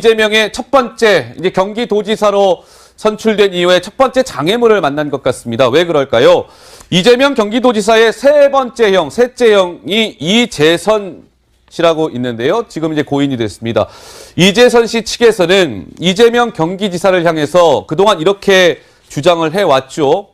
이재명의 첫 번째 이제 경기도지사로 선출된 이후에 첫 번째 장애물을 만난 것 같습니다. 왜 그럴까요? 이재명 경기도지사의 셋째 형이 이재선 씨라고 있는데요. 지금 이제 고인이 됐습니다. 이재선 씨 측에서는 이재명 경기지사를 향해서 그동안 이렇게 주장을 해왔죠.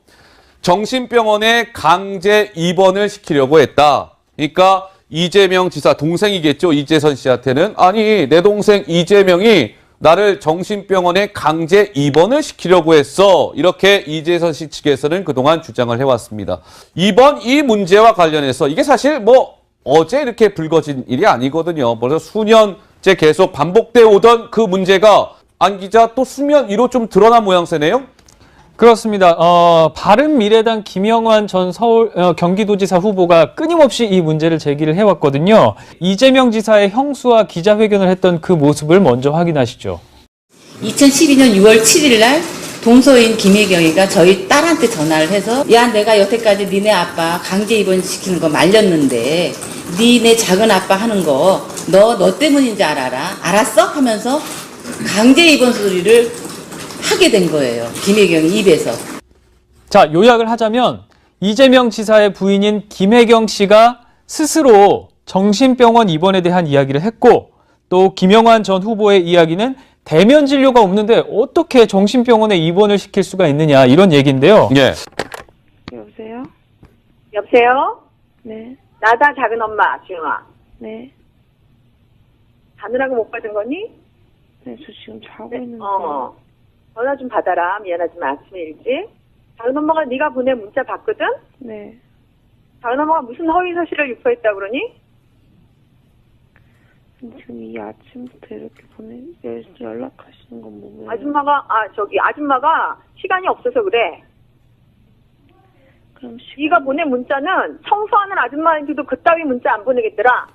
정신병원에 강제 입원을 시키려고 했다. 그러니까 이재명 지사 동생이겠죠. 이재선 씨한테는. 아니, 내 동생 이재명이 나를 정신병원에 강제 입원을 시키려고 했어. 이렇게 이재선 씨 측에서는 그동안 주장을 해왔습니다. 이번 이 문제와 관련해서 이게 사실 뭐 어제 이렇게 불거진 일이 아니거든요. 벌써 수년째 계속 반복돼 오던 그 문제가 안 기자 또 수면 위로 좀 드러난 모양새네요. 그렇습니다. 바른미래당 김영환 전 경기도지사 후보가 끊임없이 이 문제를 제기를 해왔거든요. 이재명 지사의 형수와 기자회견을 했던 그 모습을 먼저 확인하시죠. 2012년 6월 7일 날 동서인 김혜경이가 저희 딸한테 전화를 해서 야, 내가 여태까지 니네 아빠 강제 입원시키는 거 말렸는데 니네 작은 아빠 하는 거 너 때문인지 알았어? 하면서 강제 입원 소리를 하게 된 거예요. 김혜경이 입에서. 자, 요약을 하자면 이재명 지사의 부인인 김혜경 씨가 스스로 정신병원 입원에 대한 이야기를 했고 또 김영환 전 후보의 이야기는 대면 진료가 없는데 어떻게 정신병원에 입원을 시킬 수가 있느냐 이런 얘기인데요. 예. 여보세요? 여보세요? 네, 나다 작은 엄마 지영아. 네, 자느라고 못 받은 거니? 네, 저 지금 자고 네, 있는데. 전화 좀 받아라. 미안하지만 아침에 일찍. 작은 엄마가 네가 보낸 문자 봤거든? 네, 작은 엄마가 무슨 허위 사실을 유포했다고 그러니? 지금 이 아침부터 이렇게 연락하시는 건 뭐예요? 아줌마가 시간이 없어서 그래. 그럼 네가 보낸 문자는 청소하는 아줌마한테도 그따위 문자 안 보내겠더라.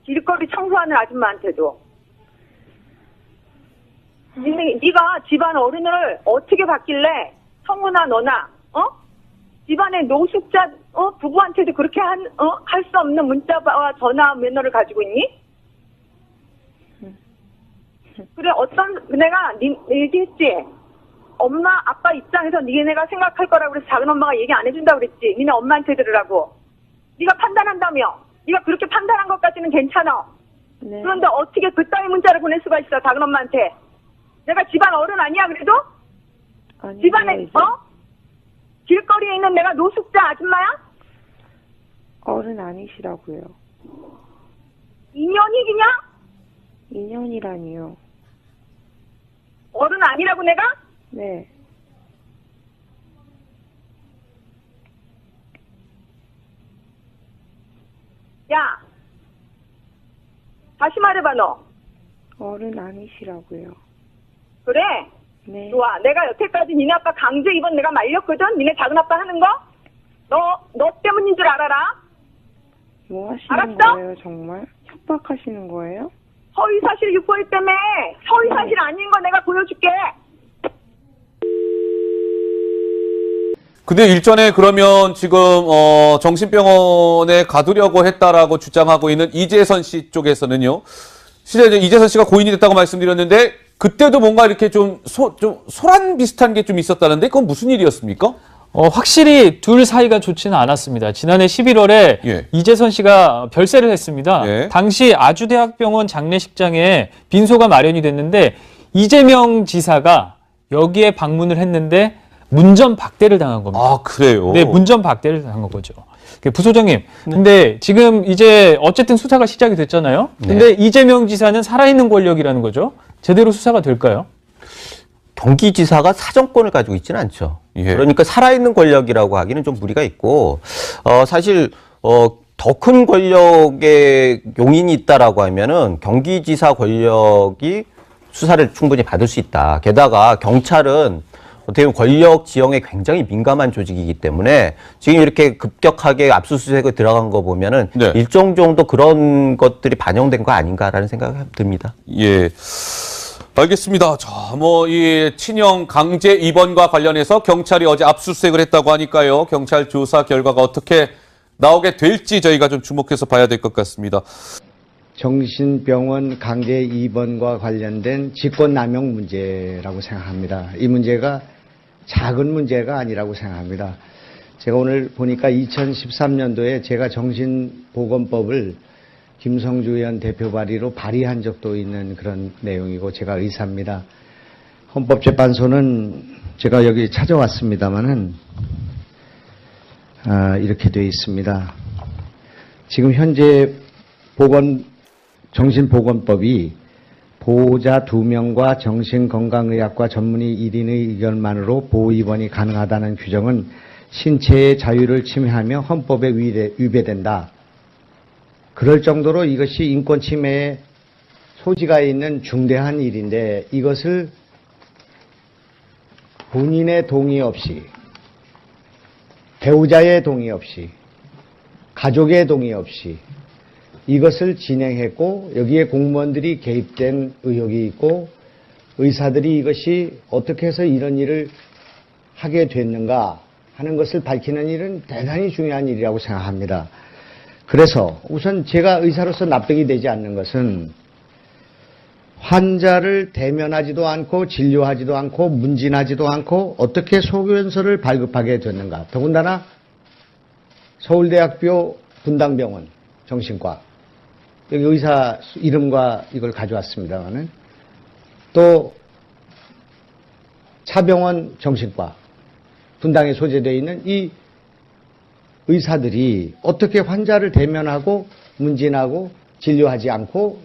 길거리 청소하는 아줌마한테도. 네가 집안 어른을 어떻게 받길래 성우나 너나 집안의 노숙자 부부한테도 그렇게 할 수 없는 문자와 전화 매너를 가지고 있니? 그래 내가 얘기했지. 엄마 아빠 입장에서 니네가 생각할 거라고 그래서 작은 엄마가 얘기 안 해준다고 그랬지. 니네 엄마한테 들으라고. 네가 판단한다며. 네가 그렇게 판단한 것까지는 괜찮아. 네. 그런데 어떻게 그따위 문자를 보낼 수가 있어 작은 엄마한테. 내가 집안 어른 아니야 그래도? 아니요, 집안에 이제 길거리에 있는 내가 노숙자 아줌마야? 어른 아니시라고요. 인연이 그냥? 인연이라니요. 어른 아니라고 내가? 네, 야 다시 말해봐 너. 어른 아니시라고요. 그래? 네, 좋아. 내가 여태까지 니네 아빠 강제 입원 내가 말렸거든? 니네 작은 아빠 하는 거? 너 때문인 줄 알아라? 뭐 하시는 알았어? 거예요, 정말? 협박하시는 거예요? 허위사실 유포했다며. 허위사실 아닌 거 내가 보여줄게. 근데 일전에 그러면 지금 정신병원에 가두려고 했다라고 주장하고 있는 이재선 씨 쪽에서는요. 실제 이재선 씨가 고인이 됐다고 말씀드렸는데 그때도 뭔가 이렇게 좀 소란 비슷한 게 좀 있었다는데 그건 무슨 일이었습니까? 확실히 둘 사이가 좋지는 않았습니다. 지난해 11월에 예. 이재선 씨가 별세를 했습니다. 예. 당시 아주대학병원 장례식장에 빈소가 마련이 됐는데 이재명 지사가 여기에 방문을 했는데 문전박대를 당한 겁니다. 아, 그래요? 네, 문전박대를 당한 거죠. 부소장님, 근데 지금 이제 어쨌든 수사가 시작이 됐잖아요. 근데 이재명 지사는 살아있는 권력이라는 거죠. 제대로 수사가 될까요? 경기지사가 사정권을 가지고 있지는 않죠. 예. 그러니까 살아있는 권력이라고 하기는 좀 무리가 있고, 사실, 더 큰 권력의 용인이 있다라고 하면은 경기지사 권력이 수사를 충분히 받을 수 있다. 게다가 경찰은 어떻게 보면 권력 지형에 굉장히 민감한 조직이기 때문에 지금 이렇게 급격하게 압수수색에 들어간 거 보면은 네. 일정 정도 그런 것들이 반영된 거 아닌가라는 생각이 듭니다. 예. 알겠습니다. 자, 이 친형 강제 입원과 관련해서 경찰이 어제 압수수색을 했다고 하니까요. 경찰 조사 결과가 어떻게 나오게 될지 저희가 좀 주목해서 봐야 될 것 같습니다. 정신병원 강제 입원과 관련된 직권남용 문제라고 생각합니다. 이 문제가 작은 문제가 아니라고 생각합니다. 제가 오늘 보니까 2013년도에 제가 정신보건법을 김성주 의원 대표 발의로 발의한 적도 있는 그런 내용이고 제가 의사입니다. 헌법재판소는 제가 여기 찾아왔습니다마는 이렇게 되어 있습니다. 지금 현재 정신보건법이 보호자 2명과 정신건강의학과 전문의 1인의 의견만으로 보호 입원이 가능하다는 규정은 신체의 자유를 침해하며 헌법에 위배된다. 그럴 정도로 이것이 인권 침해의 소지가 있는 중대한 일인데 이것을 본인의 동의 없이, 배우자의 동의 없이, 가족의 동의 없이 이것을 진행했고 여기에 공무원들이 개입된 의혹이 있고 의사들이 이것이 어떻게 해서 이런 일을 하게 됐는가 하는 것을 밝히는 일은 대단히 중요한 일이라고 생각합니다. 그래서 우선 제가 의사로서 납득이 되지 않는 것은 환자를 대면하지도 않고 진료하지도 않고 문진하지도 않고 어떻게 소견서를 발급하게 됐는가. 더군다나 서울대학교 분당병원 정신과 여기 의사 이름과 이걸 가져왔습니다만은 또 차병원 정신과 분당에 소재되어 있는 이 의사들이 어떻게 환자를 대면하고 문진하고 진료하지 않고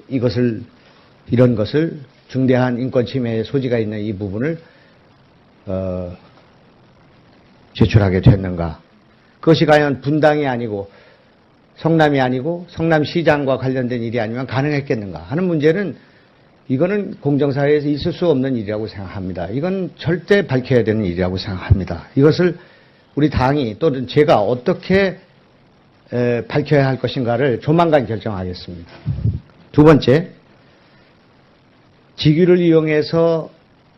이런 것을 중대한 인권 침해의 소지가 있는 이 부분을 제출하게 됐는가. 그것이 과연 분당이 아니고 성남이 아니고 성남시장과 관련된 일이 아니면 가능했겠는가 하는 문제는 이거는 공정사회에서 있을 수 없는 일이라고 생각합니다. 이건 절대 밝혀야 되는 일이라고 생각합니다. 이것을 우리 당이 또는 제가 어떻게 밝혀야 할 것인가를 조만간 결정하겠습니다. 두 번째, 직위를 이용해서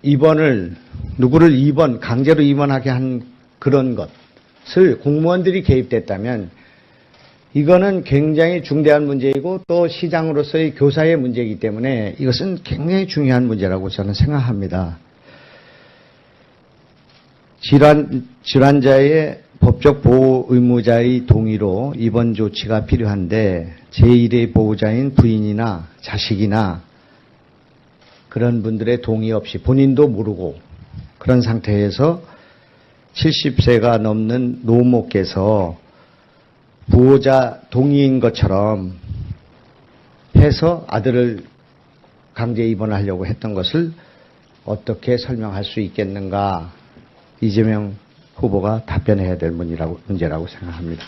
누구를 강제로 입원하게 한 그런 것을 공무원들이 개입됐다면 이거는 굉장히 중대한 문제이고 또 시장으로서의 교사의 문제이기 때문에 이것은 굉장히 중요한 문제라고 저는 생각합니다. 질환자의 법적 보호 의무자의 동의로 입원 조치가 필요한데 제1의 보호자인 부인이나 자식이나 그런 분들의 동의 없이 본인도 모르고 그런 상태에서 70세가 넘는 노모께서 부호자 동의인 것처럼 해서 아들을 강제 입원하려고 했던 것을 어떻게 설명할 수 있겠는가. 이재명 후보가 답변해야 될 문제라고 생각합니다.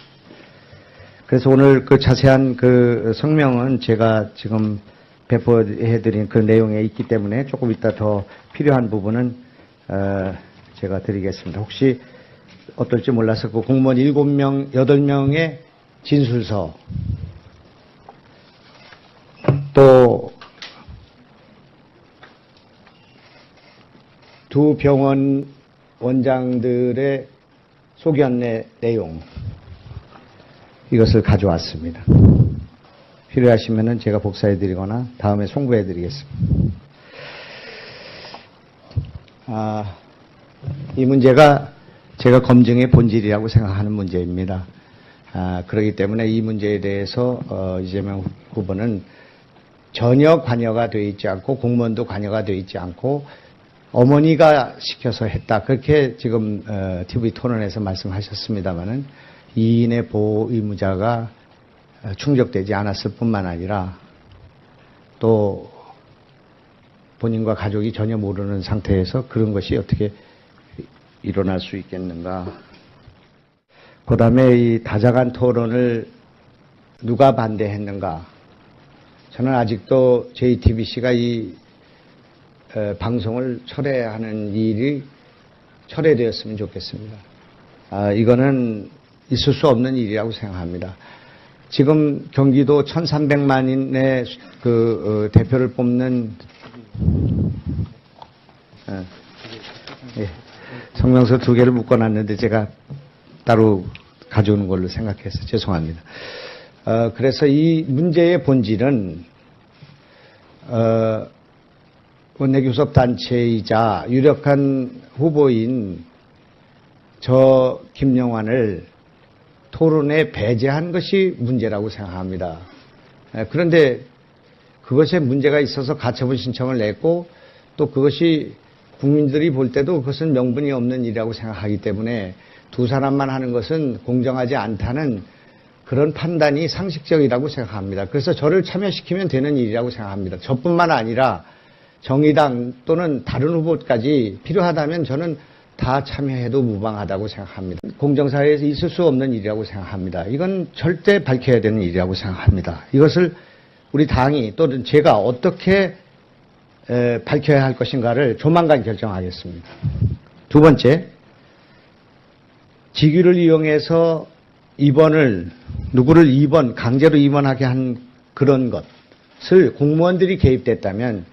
그래서 오늘 그 자세한 그 성명은 제가 지금 배포해드린 그 내용에 있기 때문에 조금 이따 더 필요한 부분은 제가 드리겠습니다. 혹시 어떨지 몰라서 그 공무원 7명, 8명의 진술서 또 두 병원 원장들의 소견의 내용 이것을 가져왔습니다. 필요하시면은 제가 복사해드리거나 다음에 송부해드리겠습니다. 이 문제가 제가 검증의 본질이라고 생각하는 문제입니다. 그렇기 때문에 이 문제에 대해서 이재명 후보는 전혀 관여가 되어 있지 않고 공무원도 관여가 되어 있지 않고 어머니가 시켜서 했다. 그렇게 지금 TV 토론에서 말씀하셨습니다마는 이인의 보호 의무자가 충족되지 않았을 뿐만 아니라 또 본인과 가족이 전혀 모르는 상태에서 그런 것이 어떻게 일어날 수 있겠는가. 그 다음에 이 다자간 토론을 누가 반대했는가. 저는 아직도 JTBC가 이 방송을 철회하는 일이 철회되었으면 좋겠습니다. 이거는 있을 수 없는 일이라고 생각합니다. 지금 경기도 1,300만인의 그 대표를 뽑는 성명서 2개를 묶어놨는데 제가 따로 가져오는 걸로 생각해서 죄송합니다. 그래서 이 문제의 본질은 원내교섭단체이자 유력한 후보인 저 김영환을 토론에 배제한 것이 문제라고 생각합니다. 그런데 그것에 문제가 있어서 가처분 신청을 냈고 또 그것이 국민들이 볼 때도 그것은 명분이 없는 일이라고 생각하기 때문에 두 사람만 하는 것은 공정하지 않다는 그런 판단이 상식적이라고 생각합니다. 그래서 저를 참여시키면 되는 일이라고 생각합니다. 저뿐만 아니라 정의당 또는 다른 후보까지 필요하다면 저는 다 참여해도 무방하다고 생각합니다. 공정사회에서 있을 수 없는 일이라고 생각합니다. 이건 절대 밝혀야 되는 일이라고 생각합니다. 이것을 우리 당이 또는 제가 어떻게 밝혀야 할 것인가를 조만간 결정하겠습니다. 두 번째, 직위를 이용해서 누구를 강제로 입원하게 한 그런 것을 공무원들이 개입됐다면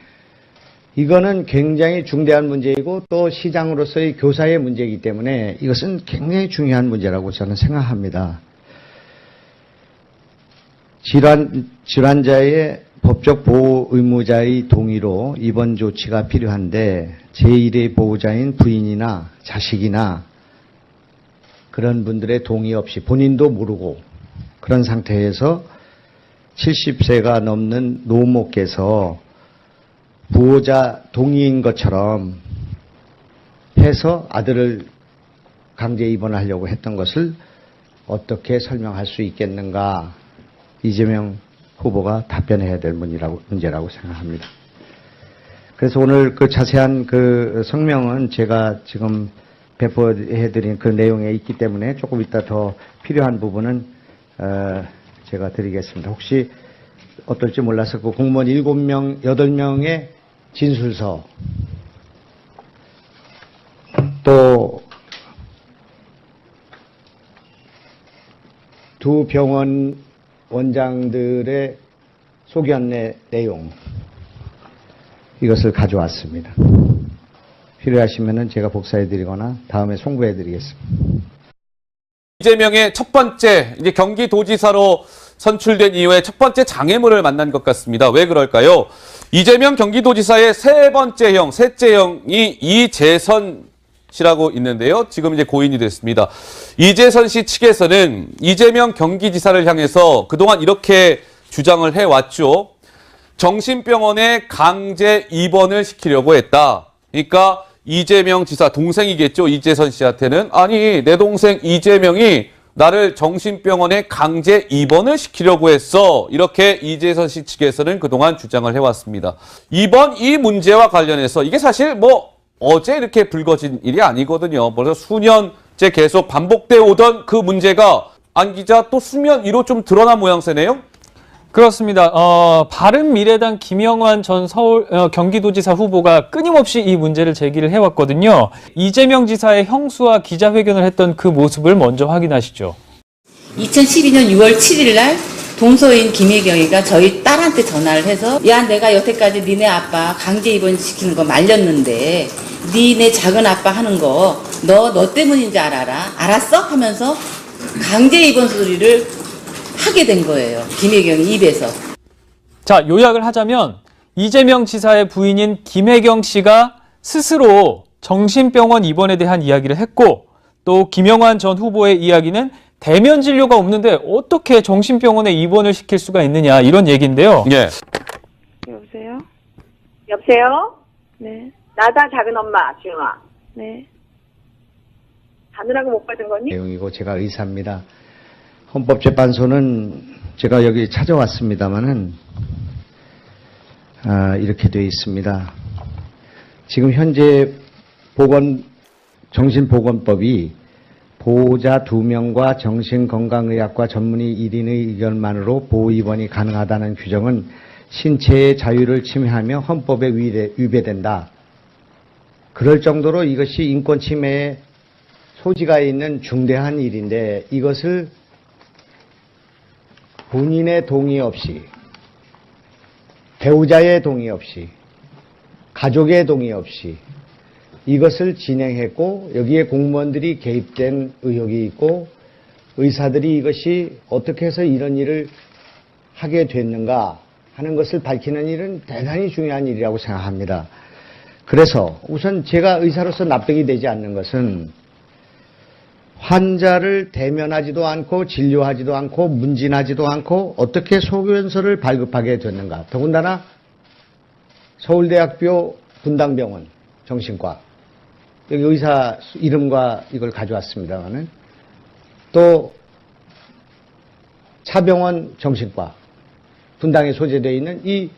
이거는 굉장히 중대한 문제이고 또 시장으로서의 교사의 문제이기 때문에 이것은 굉장히 중요한 문제라고 저는 생각합니다. 질환자의 법적 보호 의무자의 동의로 입원 조치가 필요한데 제1의 보호자인 부인이나 자식이나 그런 분들의 동의 없이 본인도 모르고 그런 상태에서 70세가 넘는 노모께서 부호자 동의인 것처럼 해서 아들을 강제 입원하려고 했던 것을 어떻게 설명할 수 있겠는가, 이재명 후보가 답변해야 될 문제라고 생각합니다. 그래서 오늘 그 자세한 그 성명은 제가 지금 배포해드린 그 내용에 있기 때문에 조금 이따 더 필요한 부분은 제가 드리겠습니다. 혹시 어떨지 몰라서 그 공무원 7명, 8명의 진술서, 또 두 병원 원장들의 소견의 내용, 이것을 가져왔습니다. 필요하시면은 제가 복사해드리거나 다음에 송부해드리겠습니다. 이재명의 첫 번째 이제 경기도지사로 선출된 이후에 첫 번째 장애물을 만난 것 같습니다. 왜 그럴까요? 이재명 경기도지사의 세 번째 형, 셋째 형이 이재선 씨라고 있는데요. 지금 이제 고인이 됐습니다. 이재선 씨 측에서는 이재명 경기지사를 향해서 그동안 이렇게 주장을 해왔죠. 정신병원에 강제 입원을 시키려고 했다. 그러니까 이재명 지사 동생이겠죠. 이재선 씨한테는. 아니, 내 동생 이재명이 나를 정신병원에 강제 입원을 시키려고 했어. 이렇게 이재선 씨 측에서는 그동안 주장을 해왔습니다. 이번 이 문제와 관련해서 이게 사실 어제 이렇게 불거진 일이 아니거든요. 벌써 수년째 계속 반복돼 오던 그 문제가 안 기자 또 수면 위로 좀 드러난 모양새네요. 그렇습니다. 바른미래당 김영환 전 경기도지사 후보가 끊임없이 이 문제를 제기를 해왔거든요. 이재명 지사의 형수와 기자회견을 했던 그 모습을 먼저 확인하시죠. 2012년 6월 7일 날 동서인 김혜경이가 저희 딸한테 전화를 해서 야, 내가 여태까지 니네 아빠 강제 입원시키는 거 말렸는데 니네 작은 아빠 하는 거 너 때문인지 알았어? 하면서 강제 입원 소리를 하게 된 거예요. 김혜경이 입에서. 자, 요약을 하자면 이재명 지사의 부인인 김혜경 씨가 스스로 정신병원 입원에 대한 이야기를 했고, 또 김영환 전 후보의 이야기는 대면 진료가 없는데 어떻게 정신병원에 입원을 시킬 수가 있느냐, 이런 얘기인데요. 예. 여보세요? 여보세요? 네. 나다 작은 엄마 지영아. 네. 자느라고 못 받은 거니? 내용이고 제가 의사입니다. 헌법재판소는 제가 여기 찾아왔습니다마는 이렇게 되어 있습니다. 지금 현재 정신보건법이 보호자 2명과 정신건강의학과 전문의 1인의 의견만으로 보호 입원이 가능하다는 규정은 신체의 자유를 침해하며 헌법에 위배된다. 그럴 정도로 이것이 인권 침해에 소지가 있는 중대한 일인데 이것을 본인의 동의 없이, 배우자의 동의 없이, 가족의 동의 없이 이것을 진행했고 여기에 공무원들이 개입된 의혹이 있고 의사들이 이것이 어떻게 해서 이런 일을 하게 됐는가, 하는 것을 밝히는 일은 대단히 중요한 일이라고 생각합니다. 그래서 우선 제가 의사로서 납득이 되지 않는 것은 환자를 대면하지도 않고 진료하지도 않고 문진하지도 않고 어떻게 소견서를 발급하게 됐는가. 더군다나 서울대학교 분당병원 정신과, 여기 의사 이름과 이걸 가져왔습니다만은, 또 차병원 정신과 분당에 소재되어 있는 이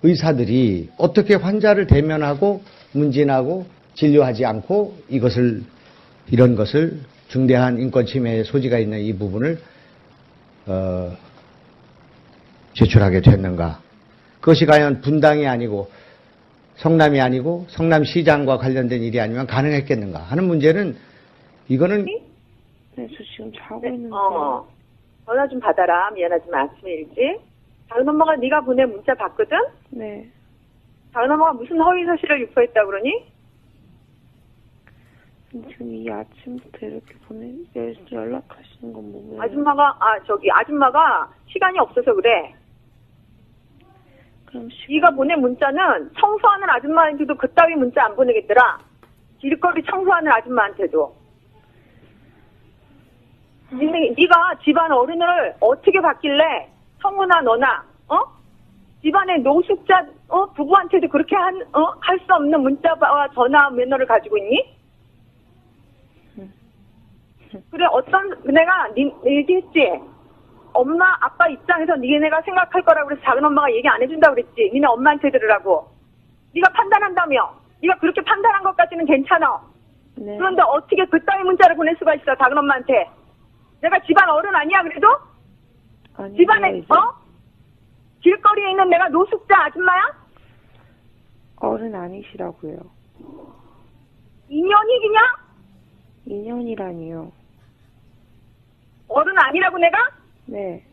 의사들이 어떻게 환자를 대면하고 문진하고 진료하지 않고 이런 것을 중대한 인권 침해의 소지가 있는 이 부분을 제출하게 됐는가. 그것이 과연 분당이 아니고 성남이 아니고 성남시장과 관련된 일이 아니면 가능했겠는가 하는 문제는, 이거는 네, 저 지금 자고 있는데. 전화 좀 받아라. 미안하지만 아침에 일찍. 작은 엄마가 네가 보낸 문자 봤거든? 네. 작은 엄마가 무슨 허위 사실을 유포했다고 그러니? 지금 이 아침부터 이렇게 연락하시는 건 뭐예요? 아줌마가 시간이 없어서 그래. 그럼 네가 보낸 문자는 청소하는 아줌마한테도 그따위 문자 안 보내겠더라. 길거리 청소하는 아줌마한테도. 네가 집안 어른을 어떻게 봤길래 성우나 너나 집안의 노숙자 부부한테도 그렇게 할 수 없는 문자와 전화 매너를 가지고 있니? 그래, 내가 얘기했지. 엄마, 아빠 입장에서 니네가 생각할 거라고 그래서 작은 엄마가 얘기 안 해준다고 그랬지. 니네 엄마한테 들으라고. 네가 판단한다며. 네가 그렇게 판단한 것까지는 괜찮아. 네. 그런데 어떻게 그따위 문자를 보낼 수가 있어, 작은 엄마한테. 내가 집안 어른 아니야, 그래도? 아니요, 집안에, 이제 길거리에 있는 내가 노숙자 아줌마야? 어른 아니시라고요. 2년이기냐? 2년이라니요. 어른 아니라고 내가? 네.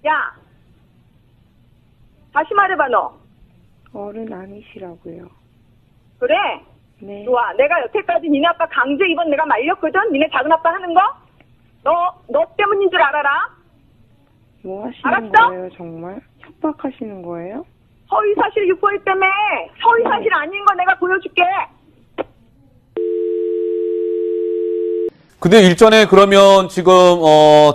야, 다시 말해봐, 너. 어른 아니시라고요. 그래? 네. 좋아. 내가 여태까지 니네 아빠 강제 입원 내가 말렸거든? 니네 작은 아빠 하는 거? 너 때문인 줄 알아라? 뭐 하시는 알았어? 거예요, 정말? 협박하시는 거예요? 허위사실 유포일 때문에 허위사실 아닌 거 내가 보여줄게. 근데 일전에 그러면 지금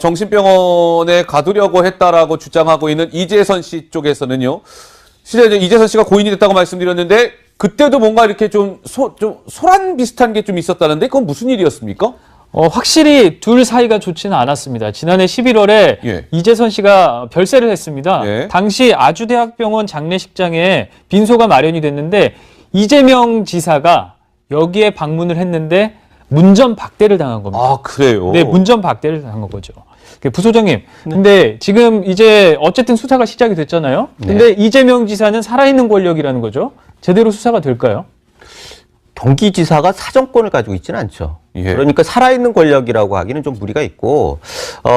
정신병원에 가두려고 했다라고 주장하고 있는 이재선 씨 쪽에서는요. 실제 이제 이재선 씨가 고인이 됐다고 말씀드렸는데 그때도 뭔가 이렇게 좀 소란 비슷한 게 좀 있었다는데 그건 무슨 일이었습니까? 확실히 둘 사이가 좋지는 않았습니다. 지난해 11월에 예. 이재선 씨가 별세를 했습니다. 예. 당시 아주대학병원 장례식장에 빈소가 마련이 됐는데 이재명 지사가 여기에 방문을 했는데 문전 박대를 당한 겁니다. 아, 그래요? 네, 문전 박대를 당한 거죠. 부소장님, 근데 지금 이제 어쨌든 수사가 시작이 됐잖아요. 근데 이재명 지사는 살아있는 권력이라는 거죠. 제대로 수사가 될까요? 경기지사가 사정권을 가지고 있지는 않죠. 예. 그러니까 살아있는 권력이라고 하기는 좀 무리가 있고,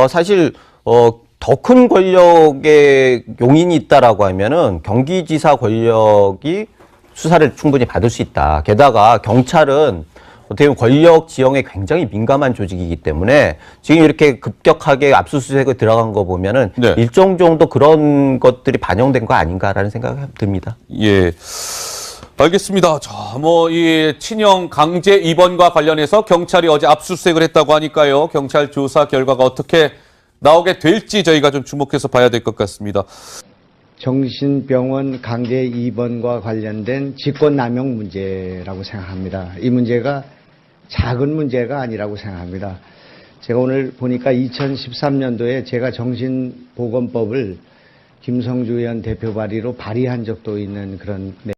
사실, 더 큰 권력의 용인이 있다라고 하면은 경기지사 권력이 수사를 충분히 받을 수 있다. 게다가 경찰은 어떻게 보면 권력 지형에 굉장히 민감한 조직이기 때문에 지금 이렇게 급격하게 압수수색에 들어간 거 보면은 네. 일정 정도 그런 것들이 반영된 거 아닌가라는 생각이 듭니다. 예. 알겠습니다. 자, 이 친형 강제 입원과 관련해서 경찰이 어제 압수수색을 했다고 하니까요. 경찰 조사 결과가 어떻게 나오게 될지 저희가 좀 주목해서 봐야 될 것 같습니다. 정신병원 강제 입원과 관련된 직권남용 문제라고 생각합니다. 이 문제가 작은 문제가 아니라고 생각합니다. 제가 오늘 보니까 2013년도에 제가 정신보건법을 김성주 의원 대표 발의로 발의한 적도 있는 그런